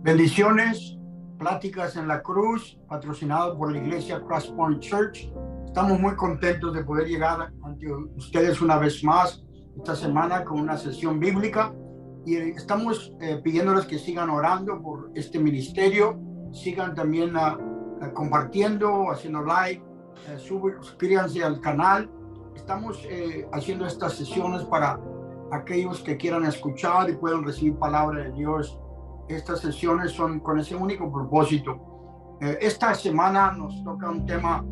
Bendiciones, pláticas en la cruz, patrocinado por la iglesia Cross Point Church. Estamos muy contentos de poder llegar ante ustedes una vez más esta semana con una sesión bíblica y estamos pidiéndoles que sigan orando por este ministerio, sigan también compartiendo, haciendo like, suscríbanse al canal. Estamos haciendo estas sesiones para aquellos que quieran escuchar y puedan recibir palabra de Dios. Estas sesiones son con ese único propósito. Esta semana nos toca un tema,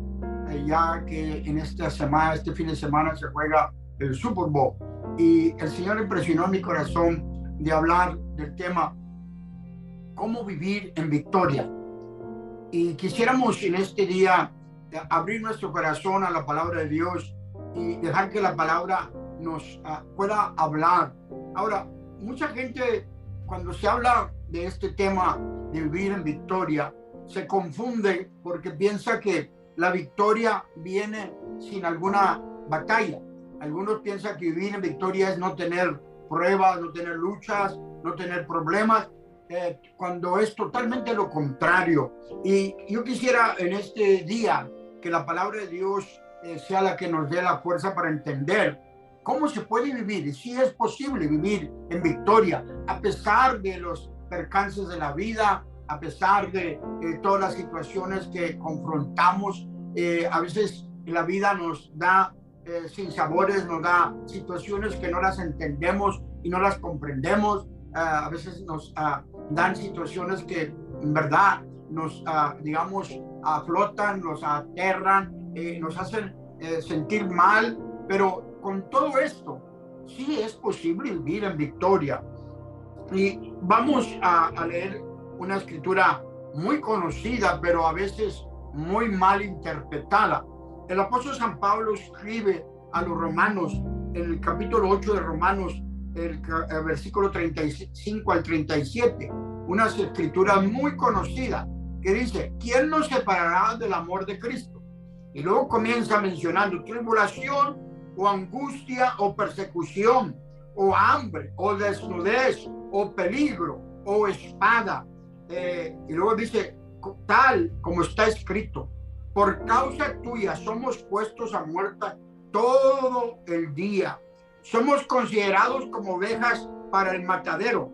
ya que en esta semana, este fin de semana se juega el Super Bowl. Y el Señor impresionó mi corazón de hablar del tema cómo vivir en victoria. Y quisiéramos en este día abrir nuestro corazón a la palabra de Dios y dejar que la palabra nos pueda hablar. Ahora, mucha gente, cuando se habla de este tema de vivir en victoria, se confunde porque piensa que la victoria viene sin alguna batalla. Algunos piensan que vivir en victoria es no tener pruebas, no tener luchas, no tener problemas, cuando es totalmente lo contrario. Y yo quisiera en este día que la palabra de Dios sea la que nos dé la fuerza para entender cómo se puede vivir y si es posible vivir en victoria a pesar de los percances de la vida, a pesar de todas las situaciones que confrontamos. A veces la vida nos da sinsabores, nos da situaciones que no las entendemos y no las comprendemos. A veces nos dan situaciones que en verdad nos, digamos, aflotan, nos aterran, nos hacen sentir mal, pero con todo esto sí es posible vivir en victoria. Y vamos a leer una escritura muy conocida, pero a veces muy mal interpretada. El apóstol San Pablo escribe a los romanos en el capítulo 8 de Romanos, el versículo 35 al 37, una escritura muy conocida que dice: ¿quién nos separará del amor de Cristo? Y luego comienza mencionando tribulación o angustia o persecución o hambre o desnudez o peligro o espada. Y luego dice, tal como está escrito, por causa tuya somos puestos a muerte todo el día. Somos considerados como ovejas para el matadero.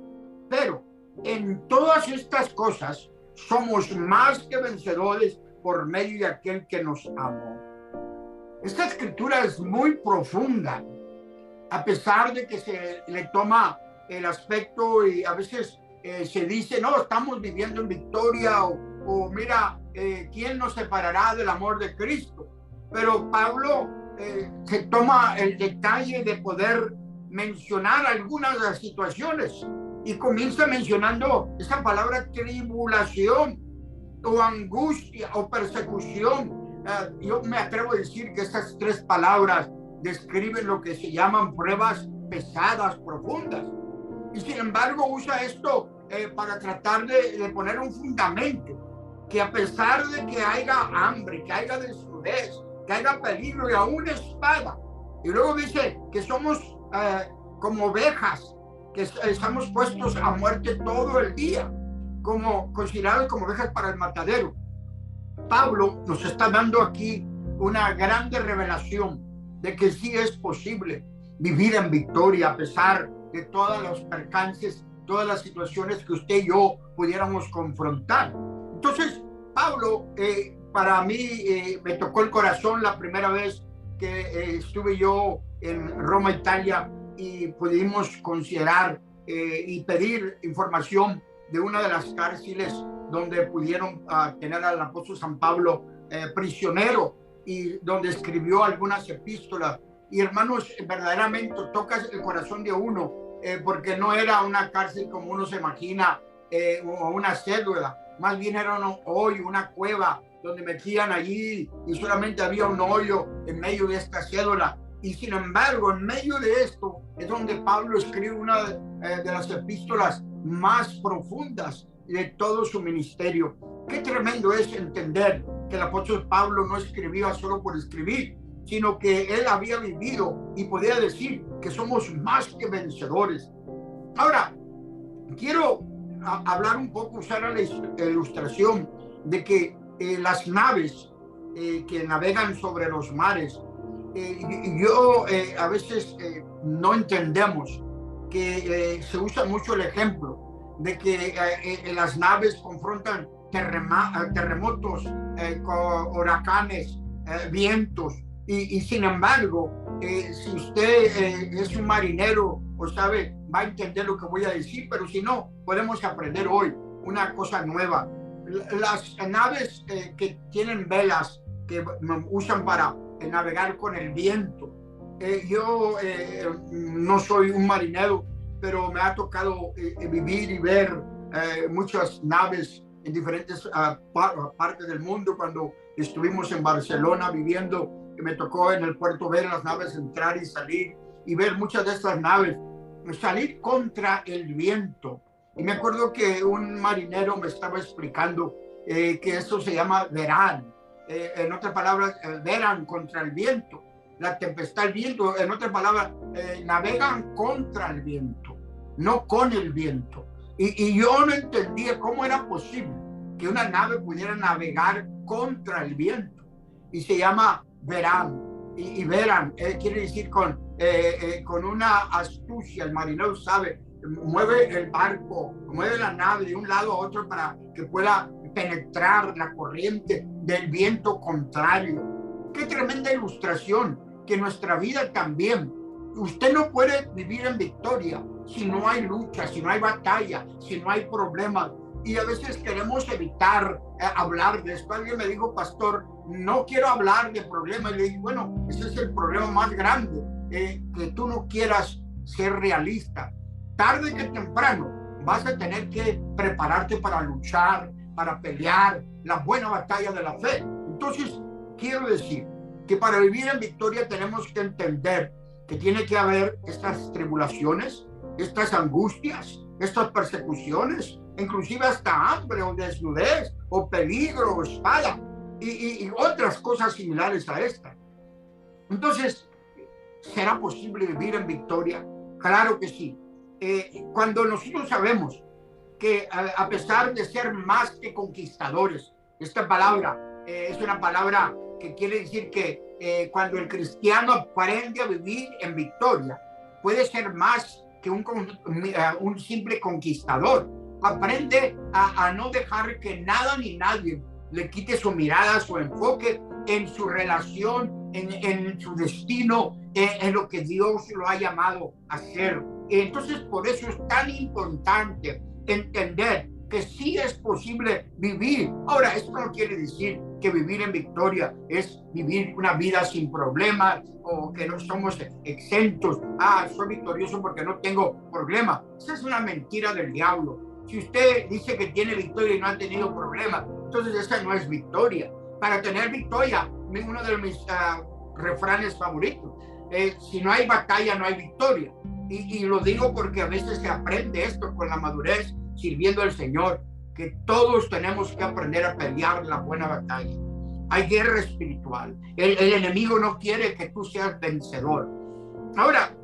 Pero en todas estas cosas somos más que vencedores por medio de aquel que nos amó. Esta escritura es muy profunda, a pesar de que se le toma el aspecto y a veces se dice, no, estamos viviendo en victoria, o mira, ¿quién nos separará del amor de Cristo? Pero Pablo se toma el detalle de poder mencionar algunas de las situaciones y comienza mencionando esa palabra tribulación o angustia o persecución. Yo me atrevo a decir que estas tres palabras describen lo que se llaman pruebas pesadas, profundas. Y sin embargo usa esto para tratar de poner un fundamento, que a pesar de que haya hambre, que haya desnudez, que haya peligro y aún espada, y luego dice que somos como ovejas, que estamos puestos a muerte todo el día, como considerados como ovejas para el matadero. Pablo nos está dando aquí una grande revelación de que sí es posible vivir en victoria a pesar de todos los percances, todas las situaciones que usted y yo pudiéramos confrontar. Entonces, Pablo, para mí me tocó el corazón la primera vez que estuve yo en Roma, Italia, y pudimos considerar y pedir información de una de las cárceles donde pudieron tener al apóstol San Pablo prisionero, y donde escribió algunas epístolas. Y hermanos, verdaderamente toca el corazón de uno, porque no era una cárcel como uno se imagina, o una célula, más bien era un hoyo, una cueva donde metían allí y solamente había un hoyo en medio de esta célula. Y sin embargo, en medio de esto es donde Pablo escribe una de las epístolas más profundas de todo su ministerio. Qué tremendo es entender que el apóstol Pablo no escribía solo por escribir, sino que él había vivido y podía decir que somos más que vencedores. Ahora, quiero hablar un poco, usar la ilustración de que las naves que navegan sobre los mares, yo a veces no entendemos que se usa mucho el ejemplo de que las naves confrontan terremotos, huracanes, vientos, y sin embargo, si usted es un marinero o sabe, va a entender lo que voy a decir, pero si no, podemos aprender hoy una cosa nueva. Las naves que tienen velas, que usan para navegar con el viento. Yo no soy un marinero, pero me ha tocado vivir y ver muchas naves en diferentes partes del mundo. Cuando estuvimos en Barcelona viviendo, me tocó en el puerto ver las naves entrar y salir, y ver muchas de estas naves salir contra el viento. Y me acuerdo que un marinero me estaba explicando que eso se llama verán. En otras palabras, verán contra el viento. La tempestad, el viento, en otras palabras, navegan contra el viento, no con el viento. Y yo no entendía cómo era posible que una nave pudiera navegar contra el viento. Y se llama verán. Y verán quiere decir con una astucia. El marinero sabe, mueve el barco, mueve la nave de un lado a otro para que pueda penetrar la corriente del viento contrario. Qué tremenda ilustración, que nuestra vida también. Usted no puede vivir en victoria si no hay lucha, si no hay batalla, si no hay problemas. Y a veces queremos evitar hablar de esto. Alguien me dijo, pastor, no quiero hablar de problemas. Y le dije, bueno, ese es el problema más grande, que tú no quieras ser realista. Tarde que temprano vas a tener que prepararte para luchar, para pelear la buena batalla de la fe. Entonces, quiero decir que para vivir en victoria tenemos que entender que tiene que haber estas tribulaciones, estas angustias, estas persecuciones, inclusive hasta hambre o desnudez o peligro o espada y otras cosas similares a esta. Entonces, ¿será posible vivir en victoria? Claro que sí. Cuando nosotros sabemos que a pesar de ser más que conquistadores, esta palabra es una palabra que quiere decir que cuando el cristiano aprende a vivir en victoria, puede ser más que un simple conquistador. Aprende a no dejar que nada ni nadie le quite su mirada, su enfoque en su relación, en su destino, en lo que Dios lo ha llamado a hacer. Entonces, por eso es tan importante entender que sí es posible vivir. Ahora, esto no quiere decir que vivir en victoria es vivir una vida sin problemas o que no somos exentos. Soy victorioso porque no tengo problemas. Esa es una mentira del diablo. Si usted dice que tiene victoria y no ha tenido problemas, entonces esa no es victoria. Para tener victoria, uno de mis refranes favoritos, si no hay batalla, no hay victoria. Y lo digo porque a veces se aprende esto con la madurez, sirviendo al Señor, que todos tenemos que aprender a pelear la buena batalla. Hay guerra espiritual. El enemigo no quiere que tú seas vencedor. Ahora,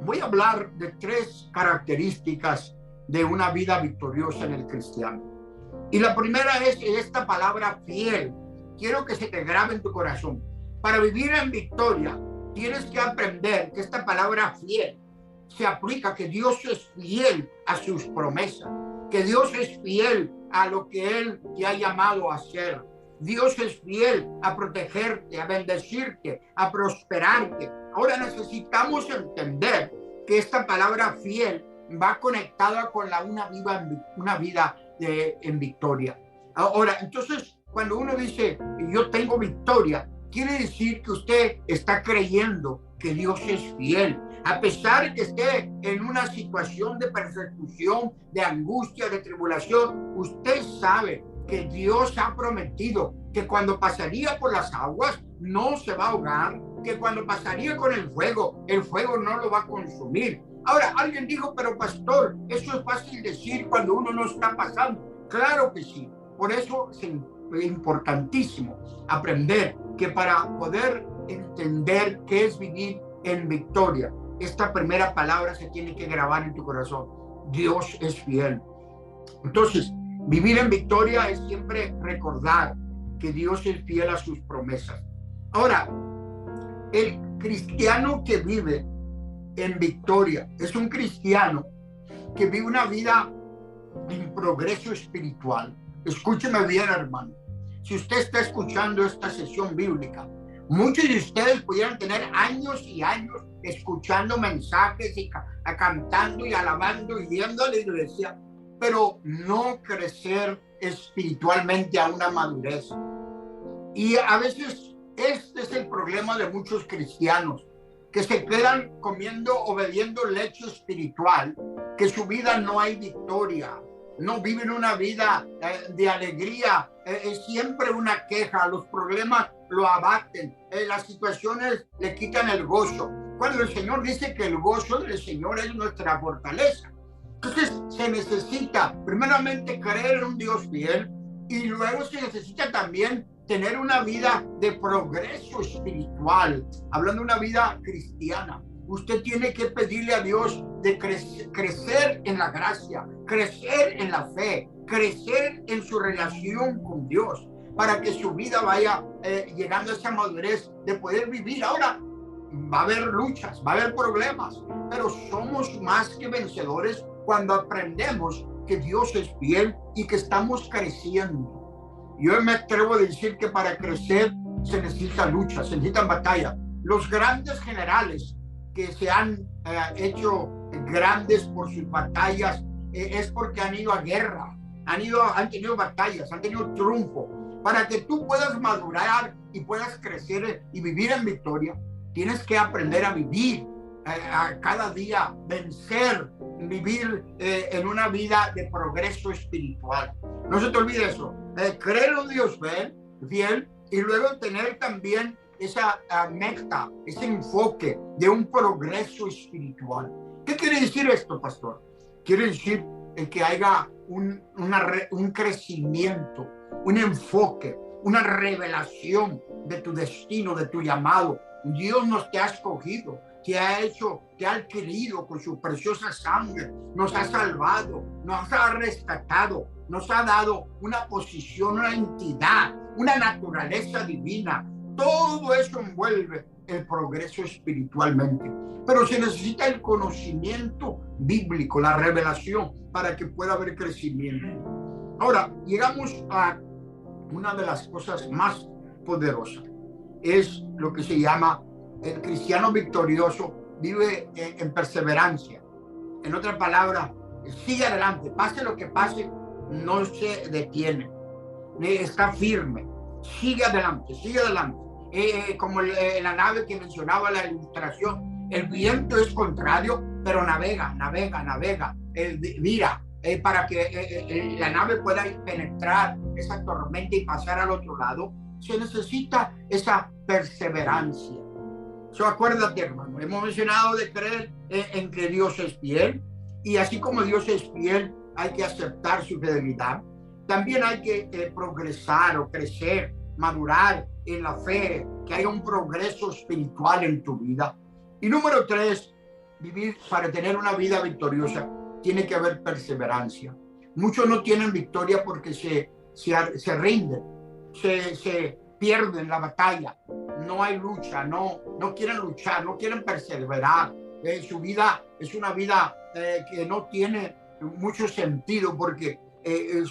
voy a hablar de 3 características de una vida victoriosa en el cristiano. Y la primera es esta palabra fiel. Quiero que se te grabe en tu corazón. Para vivir en victoria, tienes que aprender que esta palabra fiel se aplica, que Dios es fiel a sus promesas, que Dios es fiel a lo que Él te ha llamado a hacer. Dios es fiel a protegerte, a bendecirte, a prosperarte. Ahora necesitamos entender que esta palabra fiel va conectada con una vida en victoria. Ahora, entonces, cuando uno dice, yo tengo victoria, quiere decir que usted está creyendo que Dios es fiel. A pesar de que esté en una situación de persecución, de angustia, de tribulación, usted sabe que Dios ha prometido que cuando pasaría por las aguas no se va a ahogar, que cuando pasaría con el fuego no lo va a consumir. Ahora, alguien dijo, pero pastor, eso es fácil decir cuando uno no está pasando. Claro que sí. Por eso es importantísimo aprender que para poder entender qué es vivir en victoria, esta primera palabra se tiene que grabar en tu corazón. Dios es fiel. Entonces, vivir en victoria es siempre recordar que Dios es fiel a sus promesas. Ahora, el cristiano que vive en victoria es un cristiano que vive una vida en progreso espiritual. Escúcheme bien, hermano. Si usted está escuchando esta sesión bíblica, muchos de ustedes pudieran tener años y años escuchando mensajes y cantando y alabando y yendo a la iglesia, pero no crecer espiritualmente a una madurez. Y a veces este es el problema de muchos cristianos, que se quedan comiendo o bebiendo leche espiritual, que su vida no hay victoria, no viven una vida de alegría, es siempre una queja, los problemas lo abaten, las situaciones le quitan el gozo, cuando el Señor dice que el gozo del Señor es nuestra fortaleza. Entonces se necesita primeramente creer en un Dios fiel, y luego se necesita también tener una vida de progreso espiritual, hablando de una vida cristiana. Usted tiene que pedirle a Dios de crecer en la gracia, crecer en la fe, crecer en su relación con Dios, para que su vida vaya llegando a esa madurez de poder vivir. Ahora, va a haber luchas, va a haber problemas, pero somos más que vencedores cuando aprendemos que Dios es fiel y que estamos creciendo. Yo me atrevo a decir que para crecer se necesita lucha, se necesitan batallas. Los grandes generales que se han hecho grandes por sus batallas es porque han ido a guerra, han tenido batallas, han tenido triunfo. Para que tú puedas madurar y puedas crecer y vivir en victoria, tienes que aprender a vivir a cada día, vencer, vivir en una vida de progreso espiritual. No se te olvide eso. Creer en un Dios fiel, y luego tener también esa meta, ese enfoque de un progreso espiritual. ¿Qué quiere decir esto, pastor? Quiere decir que haya un crecimiento, un enfoque, una revelación de tu destino, de tu llamado. Dios nos te ha escogido, te ha hecho, te ha adquirido con su preciosa sangre, nos ha salvado, nos ha rescatado, nos ha dado una posición, una entidad, una naturaleza divina. Todo eso envuelve el progreso espiritualmente, pero se necesita el conocimiento bíblico, la revelación, para que pueda haber crecimiento. Ahora, llegamos a una de las cosas más poderosas, es lo que se llama el cristiano victorioso vive en perseverancia. En otras palabras, sigue adelante, pase lo que pase, no se detiene, está firme, sigue adelante, sigue adelante. Como la nave que mencionaba la ilustración, el viento es contrario, pero navega, vira, para que la nave pueda penetrar esa tormenta y pasar al otro lado. Se necesita esa perseverancia. Acuérdate, hermano, hemos mencionado de creer en que Dios es fiel, y así como Dios es fiel, hay que aceptar su fidelidad. También hay que progresar o crecer, madurar en la fe, que haya un progreso espiritual en tu vida. Y número 3, vivir para tener una vida victoriosa, tiene que haber perseverancia. Muchos no tienen victoria porque se rinden, se pierden la batalla, no hay lucha, no quieren luchar, no quieren perseverar. Su vida es una vida que no tiene mucho sentido, porque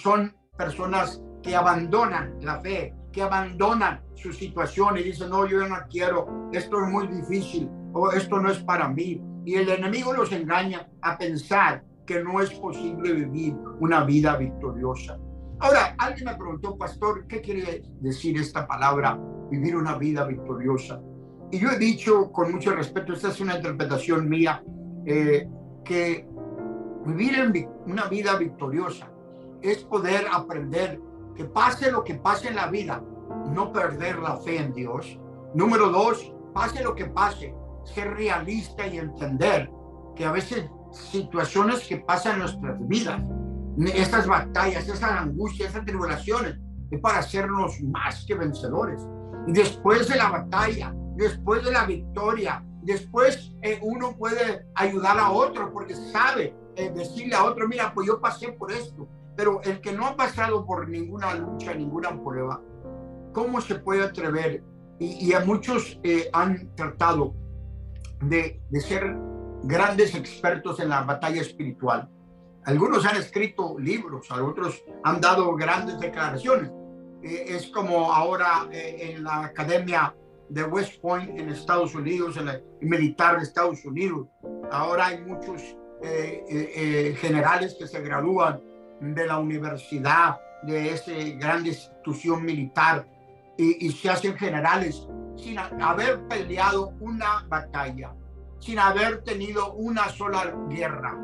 son personas que abandonan la fe, que abandonan su situación y dicen: no, yo no quiero, esto es muy difícil, o esto no es para mí. Y el enemigo los engaña a pensar que no es posible vivir una vida victoriosa. Ahora, alguien me preguntó: pastor, ¿qué quiere decir esta palabra, vivir una vida victoriosa? Y yo he dicho con mucho respeto, esta es una interpretación mía, que vivir una vida victoriosa es poder aprender que pase lo que pase en la vida, no perder la fe en Dios. Número 2, pase lo que pase, ser realista y entender que a veces situaciones que pasan en nuestras vidas, estas batallas, esas angustias, esas tribulaciones, es para hacernos más que vencedores. Y después de la batalla, después de la victoria, después uno puede ayudar a otro, porque sabe decirle a otro: mira, pues yo pasé por esto, Pero el que no ha pasado por ninguna lucha, ninguna prueba, ¿cómo se puede atrever? Y a muchos han tratado de ser grandes expertos en la batalla espiritual. Algunos han escrito libros, otros han dado grandes declaraciones. Es como ahora en la academia de West Point en Estados Unidos, en la militar de Estados Unidos. Ahora hay muchos generales que se gradúan de la universidad, de esa gran institución militar, y se hacen generales sin haber peleado una batalla, sin haber tenido una sola guerra.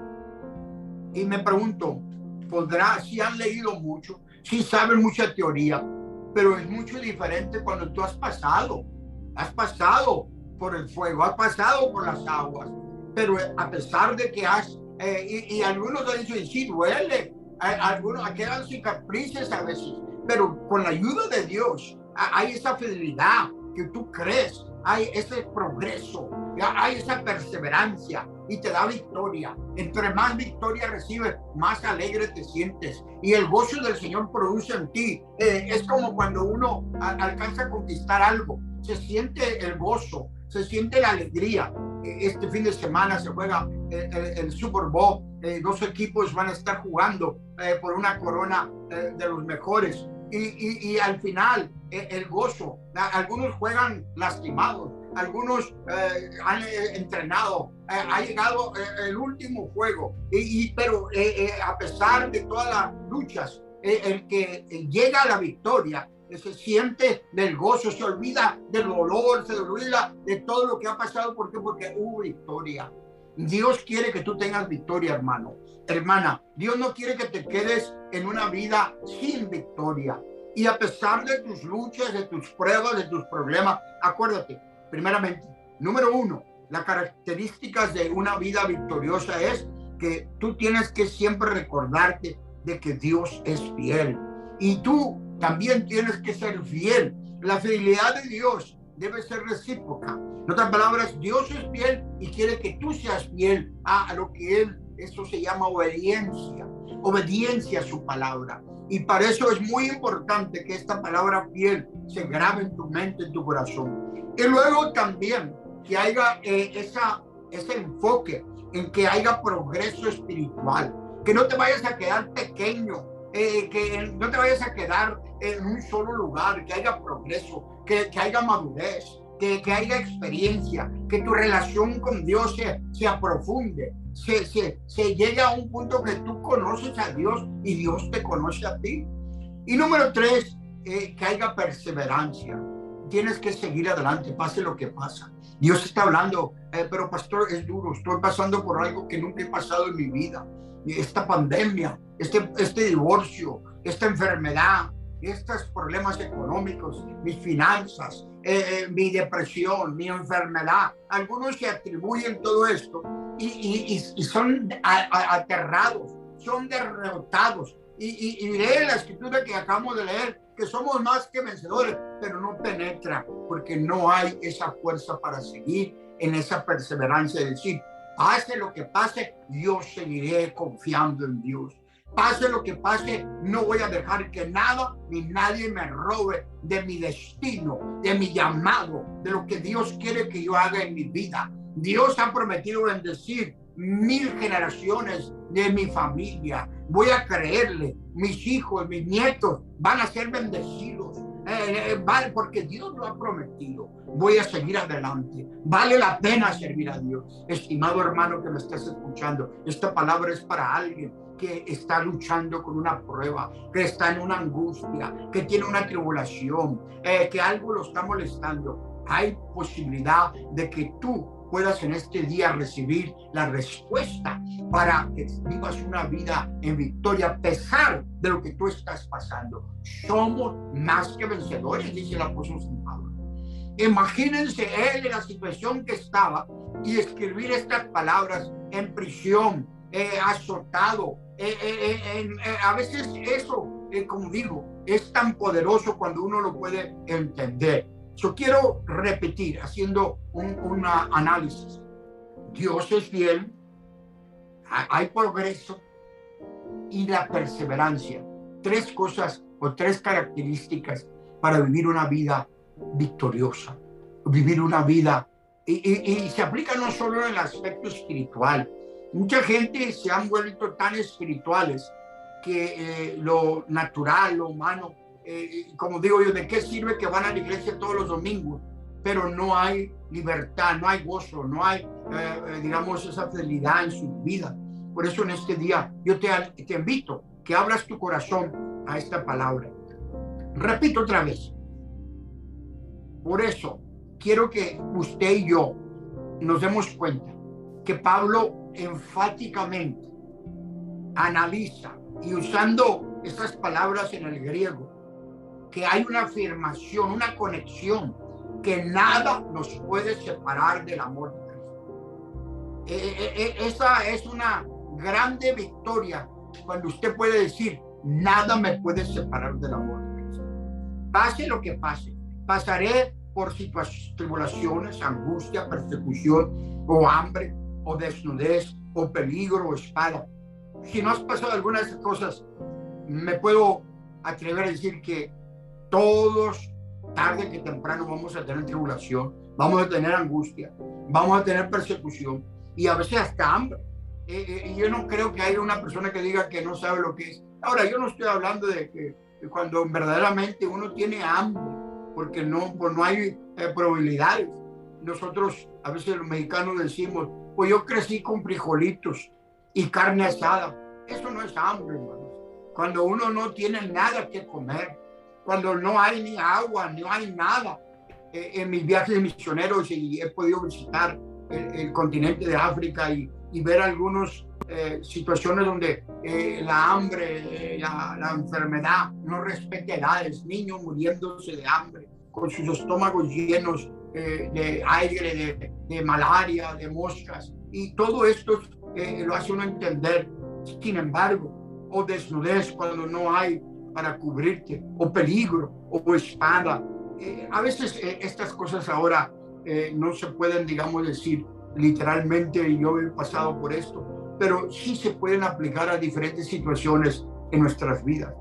Y me pregunto, si han leído mucho, si saben mucha teoría, pero es mucho diferente cuando tú has pasado por el fuego, has pasado por las aguas, pero a pesar de que y algunos han dicho, sí duele, algunos quedan cicatrices a veces, pero con la ayuda de Dios hay esa fidelidad que tú crees, hay ese progreso, hay esa perseverancia y te da victoria. Entre más victoria recibes, más alegre te sientes y el gozo del Señor produce en ti. Es como cuando uno alcanza a conquistar algo, se siente el gozo, se siente la alegría. Este fin de semana se juega el Super Bowl, 2 equipos van a estar jugando por una corona de los mejores. Y al final el gozo, algunos juegan lastimados, algunos han entrenado, ha llegado el último juego, pero a pesar de todas las luchas, el que llega a la victoria se siente del gozo, se olvida del dolor, se olvida de todo lo que ha pasado. ¿Por qué? Porque hubo victoria. Dios quiere que tú tengas victoria, hermano, hermana. Dios no quiere que te quedes en una vida sin victoria. Y a pesar de tus luchas, de tus pruebas, de tus problemas, acuérdate, primeramente, número 1, las características de una vida victoriosa es que tú tienes que siempre recordarte de que Dios es fiel. Y tú también tienes que ser fiel. La fidelidad de Dios debe ser recíproca. En otras palabras, Dios es fiel y quiere que tú seas fiel a lo que Él, eso se llama obediencia a su palabra. Y para eso es muy importante que esta palabra fiel se grabe en tu mente, en tu corazón. Y luego también que haya ese enfoque en que haya progreso espiritual, que no te vayas a quedar pequeño, que no te vayas a quedar en un solo lugar, que haya progreso, que haya madurez, que haya experiencia, que tu relación con Dios se aprofunde, se llegue a un punto que tú conoces a Dios y Dios te conoce a ti. Y número 3, que haya perseverancia. Tienes que seguir adelante, pase lo que pasa. Dios está hablando, pero pastor, es duro, estoy pasando por algo que nunca he pasado en mi vida. Esta pandemia, este divorcio, esta enfermedad, estos problemas económicos, mis finanzas, mi depresión, mi enfermedad. Algunos se atribuyen todo esto y son aterrados, son derrotados. Y lee la escritura que acabamos de leer, que somos más que vencedores, pero no penetra, porque no hay esa fuerza para seguir en esa perseverancia de decir, pase lo que pase, yo seguiré confiando en Dios. Pase lo que pase, no voy a dejar que nada ni nadie me robe de mi destino, de mi llamado, de lo que Dios quiere que yo haga en mi vida. Dios ha prometido bendecir 1000 generaciones de mi familia. Voy a creerle, mis hijos, mis nietos van a ser bendecidos. Vale, porque Dios lo ha prometido. Voy a seguir adelante. Vale la pena servir a Dios. Estimado hermano que me estás escuchando, esta palabra es para alguien que está luchando con una prueba, que está en una angustia, que tiene una tribulación, que algo lo está molestando. Hay posibilidad de que tú puedas en este día recibir la respuesta para que vivas una vida en victoria a pesar de lo que tú estás pasando. Somos más que vencedores, dice el apóstol San Pablo. Imagínense él en la situación que estaba y escribir estas palabras en prisión, azotado. A veces eso, como digo, es tan poderoso cuando uno lo puede entender. Yo quiero repetir, haciendo un análisis. Dios es fiel, hay progreso, y la perseverancia. 3 cosas o 3 características para vivir una vida victoriosa, vivir una vida, y se aplica no solo en el aspecto espiritual. Mucha gente se han vuelto tan espirituales que lo natural, lo humano, como digo yo, ¿de qué sirve que van a la iglesia todos los domingos? Pero no hay libertad, no hay gozo, no hay, digamos, esa fidelidad en su vida. Por eso en este día yo te invito que abras tu corazón a esta palabra. Repito otra vez. Por eso quiero que usted y yo nos demos cuenta que Pablo enfáticamente analiza, y usando estas palabras en el griego, que hay una afirmación, una conexión, que nada nos puede separar del amor de Cristo. Esa es una grande victoria cuando usted puede decir: nada me puede separar del amor de Cristo. Pase lo que pase, pasaré por tribulaciones, angustia, persecución, o hambre, o desnudez, o peligro, o espada. Si no has pasado alguna de esas cosas, me puedo atrever a decir que todos, tarde que temprano, vamos a tener tribulación, vamos a tener angustia, vamos a tener persecución, y a veces hasta hambre. Yo no creo que haya una persona que diga que no sabe lo que es. Ahora, yo no estoy hablando de que cuando verdaderamente uno tiene hambre, porque no hay probabilidades. Nosotros, a veces los mexicanos decimos: pues yo crecí con frijolitos y carne asada. Eso no es hambre, hermanos. Cuando uno no tiene nada que comer, cuando no hay ni agua, no hay nada. En mis viajes misioneros, y he podido visitar el continente de África y ver algunas situaciones donde la hambre, la enfermedad no respeta edades, niños muriéndose de hambre, con sus estómagos llenos de aire, de malaria, de moscas, y todo esto lo hace uno entender. Sin embargo, o desnudez cuando no hay para cubrirte, o peligro, o espada. A veces estas cosas ahora no se pueden, digamos, decir literalmente, y yo he pasado por esto, pero sí se pueden aplicar a diferentes situaciones en nuestras vidas.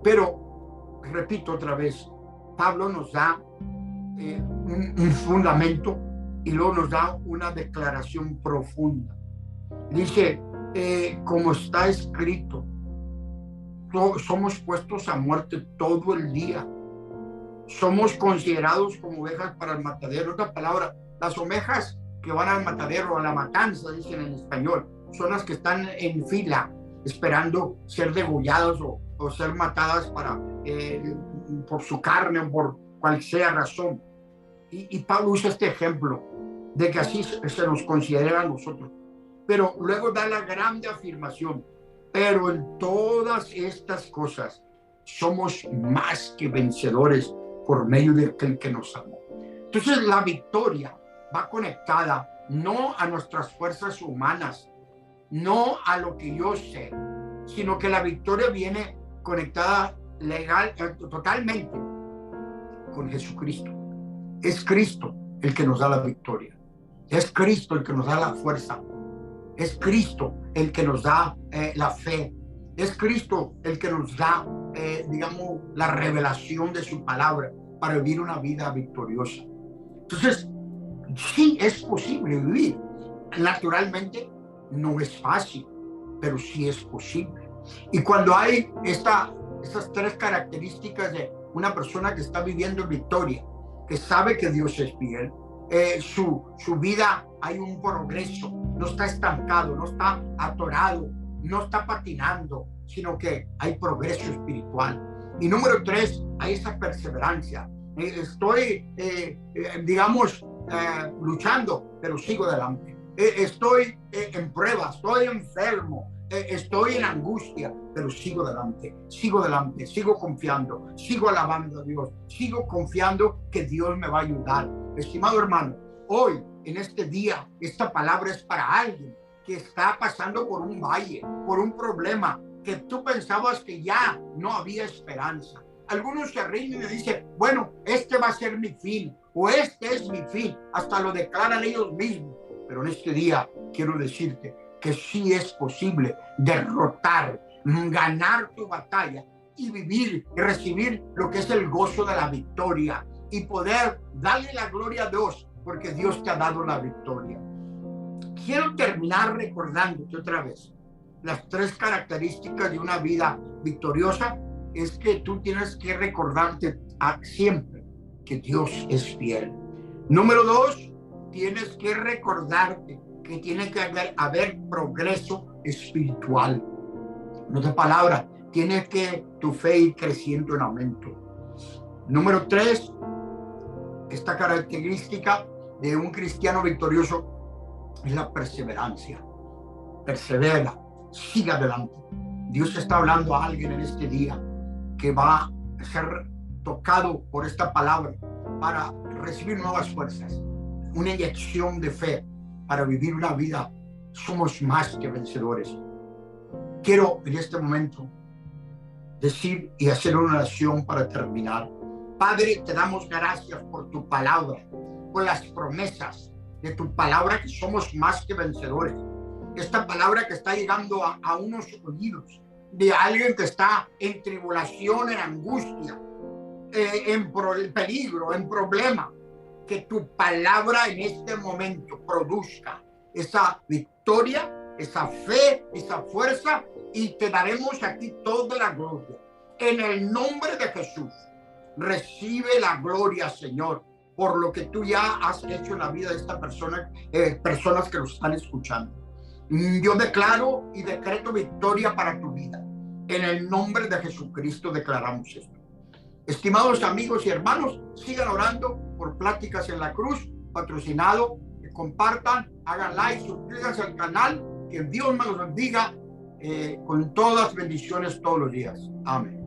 Pero, repito otra vez, Pablo nos da un fundamento, y luego nos da una declaración profunda. Dice, como está escrito, somos puestos a muerte todo el día. Somos considerados como ovejas para el matadero. Otra palabra, las ovejas que van al matadero, a la matanza, dicen en español, son las que están en fila esperando ser degolladas o ser matadas por su carne o por cual sea razón. Y Pablo usa este ejemplo de que así se nos considera a nosotros. Pero luego da la grande afirmación: pero en todas estas cosas somos más que vencedores por medio de aquel que nos amó. Entonces la victoria va conectada no a nuestras fuerzas humanas, no a lo que yo sé, sino que la victoria viene conectada totalmente con Jesucristo. Es Cristo el que nos da la victoria. Es Cristo el que nos da la fuerza. Es Cristo el que nos da la fe. Es Cristo el que nos da, digamos, la revelación de su palabra para vivir una vida victoriosa. Entonces, sí es posible vivir. Naturalmente, no es fácil, pero sí es posible. Y cuando hay esas 3 características de una persona que está viviendo victoria, que sabe que Dios es fiel, su vida hay un progreso, no está estancado, no está atorado, no está patinando, sino que hay progreso espiritual. Y número 3, hay esa perseverancia. Estoy, digamos, luchando, pero sigo adelante. Estoy en pruebas, estoy enfermo, estoy en angustia, pero sigo adelante, sigo confiando, sigo alabando a Dios, sigo confiando que Dios me va a ayudar. Estimado hermano, hoy, en este día, esta palabra es para alguien que está pasando por un valle, por un problema, que tú pensabas que ya no había esperanza. Algunos se ríen y me dicen: bueno, este va a ser mi fin, o este es mi fin, hasta lo declaran ellos mismos. Pero en este día quiero decirte que sí es posible derrotar ganar tu batalla y vivir y recibir lo que es el gozo de la victoria y poder darle la gloria a Dios porque Dios te ha dado la victoria. Quiero terminar recordándote otra vez las 3 características de una vida victoriosa. Es que tú tienes que recordarte siempre que Dios es fiel. Número 2, tienes que recordarte que tiene que haber progreso espiritual. En otras palabras, tiene que tu fe ir creciendo en aumento. Número 3, esta característica de un cristiano victorioso es la perseverancia. Persevera, siga adelante. Dios está hablando a alguien en este día que va a ser tocado por esta palabra para recibir nuevas fuerzas, una inyección de fe para vivir una vida. Somos más que vencedores. Quiero en este momento decir y hacer una oración para terminar. Padre, te damos gracias por tu palabra, por las promesas de tu palabra, que somos más que vencedores. Esta palabra que está llegando a unos oídos de alguien que está en tribulación, en angustia, en peligro, en problema. Que tu palabra en este momento produzca esa victoria, esa fe, esa fuerza, y te daremos a ti toda la gloria. En el nombre de Jesús, recibe la gloria, Señor, por lo que tú ya has hecho en la vida de esta persona, personas que lo están escuchando. Yo declaro y decreto victoria para tu vida. En el nombre de Jesucristo declaramos esto. Estimados amigos y hermanos, sigan orando por Pláticas en la Cruz, patrocinado. Compartan, hagan like, suscríbanse al canal. Que Dios me los bendiga con todas bendiciones todos los días. Amén.